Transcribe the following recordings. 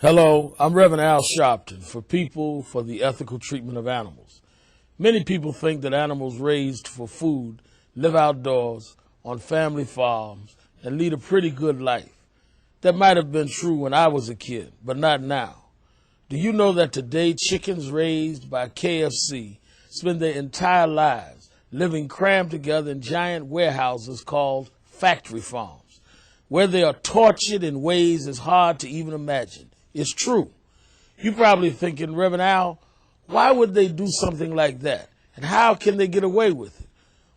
Hello, I'm Reverend Al Sharpton for People for the Ethical Treatment of Animals. Many people think that animals raised for food live outdoors on family farms and lead a pretty good life. That might have been true when I was a kid, but not now. Do you know that today chickens raised by KFC spend their entire lives living crammed together in giant warehouses called factory farms, where they are tortured in ways it's hard to even imagine? It's true. You're probably thinking, Reverend Al, why would they do something like that? And how can they get away with it?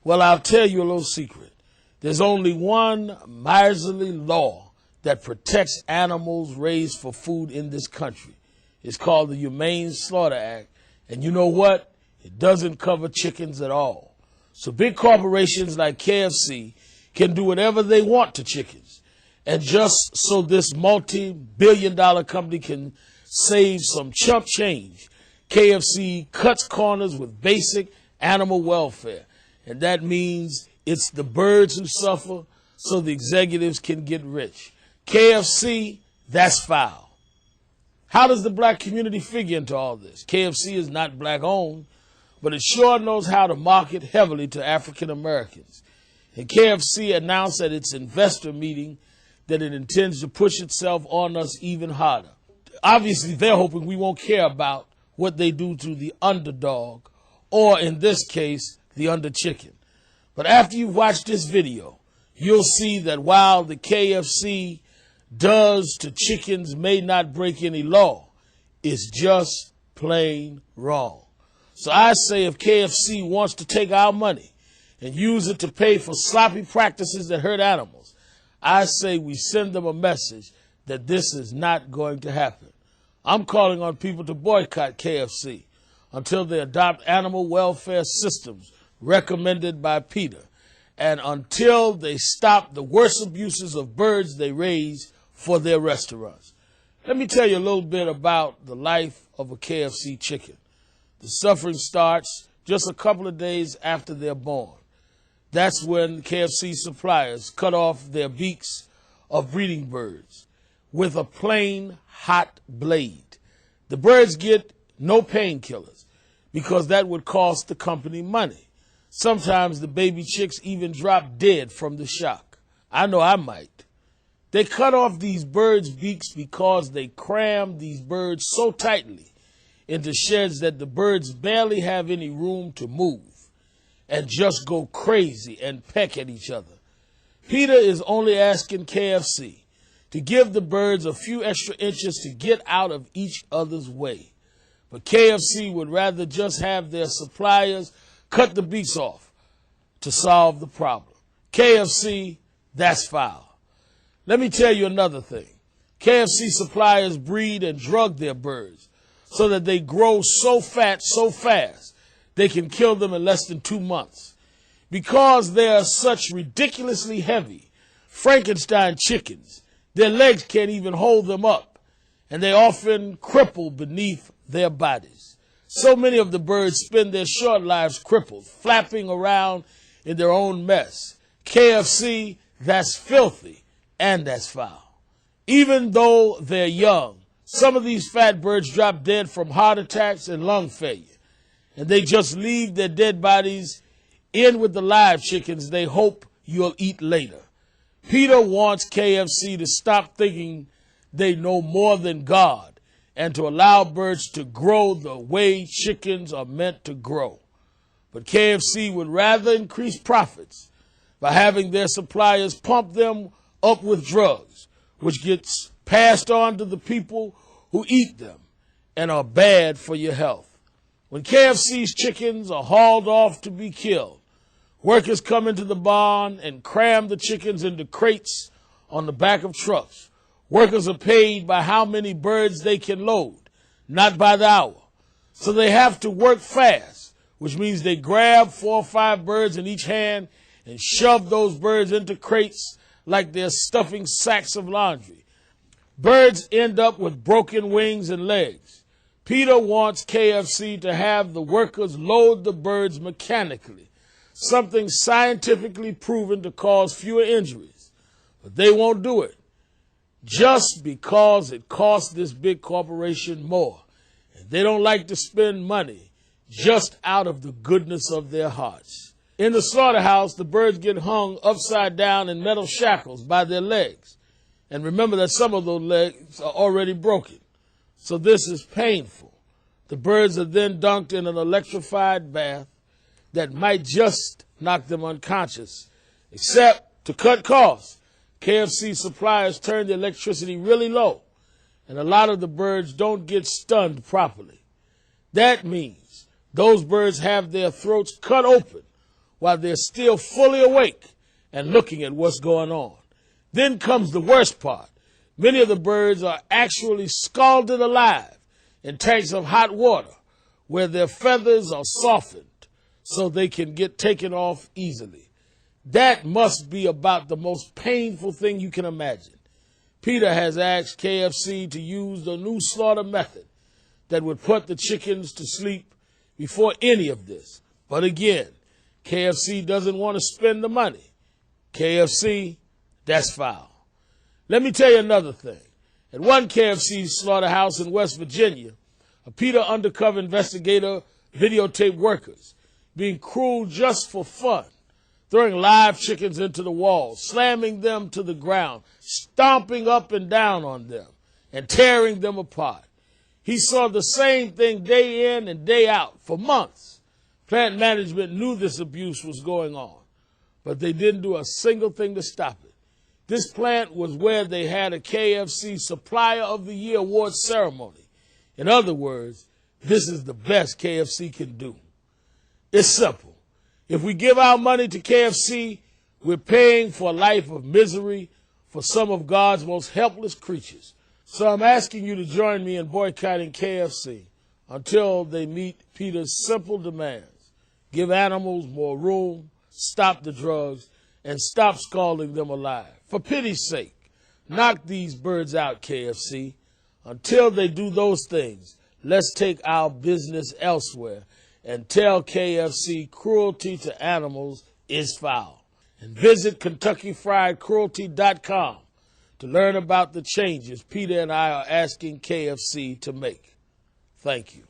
Well, I'll tell you a little secret. There's only one miserly law that protects animals raised for food in this country. It's called the Humane Slaughter Act. And you know what? It doesn't cover chickens at all. So big corporations like KFC can do whatever they want to chickens. And just so this multi-billion-dollar company can save some chump change, KFC cuts corners with basic animal welfare. And that means it's the birds who suffer so the executives can get rich. KFC, that's foul. How does the black community figure into all this? KFC is not black-owned, but it sure knows how to market heavily to African Americans. And KFC announced at its investor meeting that it intends to push itself on us even harder. Obviously, they're hoping we won't care about what they do to the underdog, or in this case, the under-chicken. But after you've watched this video, you'll see that while the KFC does to chickens may not break any law, it's just plain wrong. So I say if KFC wants to take our money and use it to pay for sloppy practices that hurt animals, I say we send them a message that this is not going to happen. I'm calling on people to boycott KFC until they adopt animal welfare systems recommended by PETA, and until they stop the worst abuses of birds they raise for their restaurants. Let me tell you a little bit about the life of a KFC chicken. The suffering starts just a couple of days after they're born. That's when KFC suppliers cut off their beaks of breeding birds with a plain hot blade. The birds get no painkillers because that would cost the company money. Sometimes the baby chicks even drop dead from the shock. I know I might. They cut off these birds' beaks because they cram these birds so tightly into sheds that the birds barely have any room to move and just go crazy and peck at each other. PETA is only asking KFC to give the birds a few extra inches to get out of each other's way. But KFC would rather just have their suppliers cut the beaks off to solve the problem. KFC, that's foul. Let me tell you another thing. KFC suppliers breed and drug their birds so that they grow so fat so fast they can kill them in less than 2 months. Because they are such ridiculously heavy Frankenstein chickens, their legs can't even hold them up, and they often cripple beneath their bodies. So many of the birds spend their short lives crippled, flapping around in their own mess. KFC, that's filthy, and that's foul. Even though they're young, some of these fat birds drop dead from heart attacks and lung failure, and they just leave their dead bodies in with the live chickens they hope you'll eat later. PETA wants KFC to stop thinking they know more than God and to allow birds to grow the way chickens are meant to grow. But KFC would rather increase profits by having their suppliers pump them up with drugs, which gets passed on to the people who eat them and are bad for your health. When KFC's chickens are hauled off to be killed, workers come into the barn and cram the chickens into crates on the back of trucks. Workers are paid by how many birds they can load, not by the hour. So they have to work fast, which means they grab 4 or 5 birds in each hand and shove those birds into crates like they're stuffing sacks of laundry. Birds end up with broken wings and legs. PETA wants KFC to have the workers load the birds mechanically, something scientifically proven to cause fewer injuries. But they won't do it. just because it costs this big corporation more. And they don't like to spend money just out of the goodness of their hearts. In the slaughterhouse, the birds get hung upside down in metal shackles by their legs. And remember that some of those legs are already broken. So this is painful. The birds are then dunked in an electrified bath that might just knock them unconscious. Except to cut costs, KFC suppliers turn the electricity really low, and a lot of the birds don't get stunned properly. That means those birds have their throats cut open while they're still fully awake and looking at what's going on. Then comes the worst part. Many of the birds are actually scalded alive in tanks of hot water where their feathers are softened so they can get taken off easily. That must be about the most painful thing you can imagine. Peter has asked KFC to use the new slaughter method that would put the chickens to sleep before any of this. But again, KFC doesn't want to spend the money. KFC, that's foul. Let me tell you another thing. At one KFC slaughterhouse in West Virginia, a PETA undercover investigator videotaped workers being cruel just for fun, throwing live chickens into the walls, slamming them to the ground, stomping up and down on them, and tearing them apart. He saw the same thing day in and day out for months. Plant management knew this abuse was going on, but they didn't do a single thing to stop it. This plant was where they had a KFC Supplier of the Year award ceremony. In other words, this is the best KFC can do. It's simple. If we give our money to KFC, we're paying for a life of misery for some of God's most helpless creatures. So I'm asking you to join me in boycotting KFC until they meet Peter's simple demands. Give animals more room, stop the drugs, and stop scalding them alive. For pity's sake, knock these birds out, KFC. Until they do those things, let's take our business elsewhere and tell KFC cruelty to animals is foul. And visit KentuckyFriedCruelty.com to learn about the changes Peter and I are asking KFC to make. Thank you.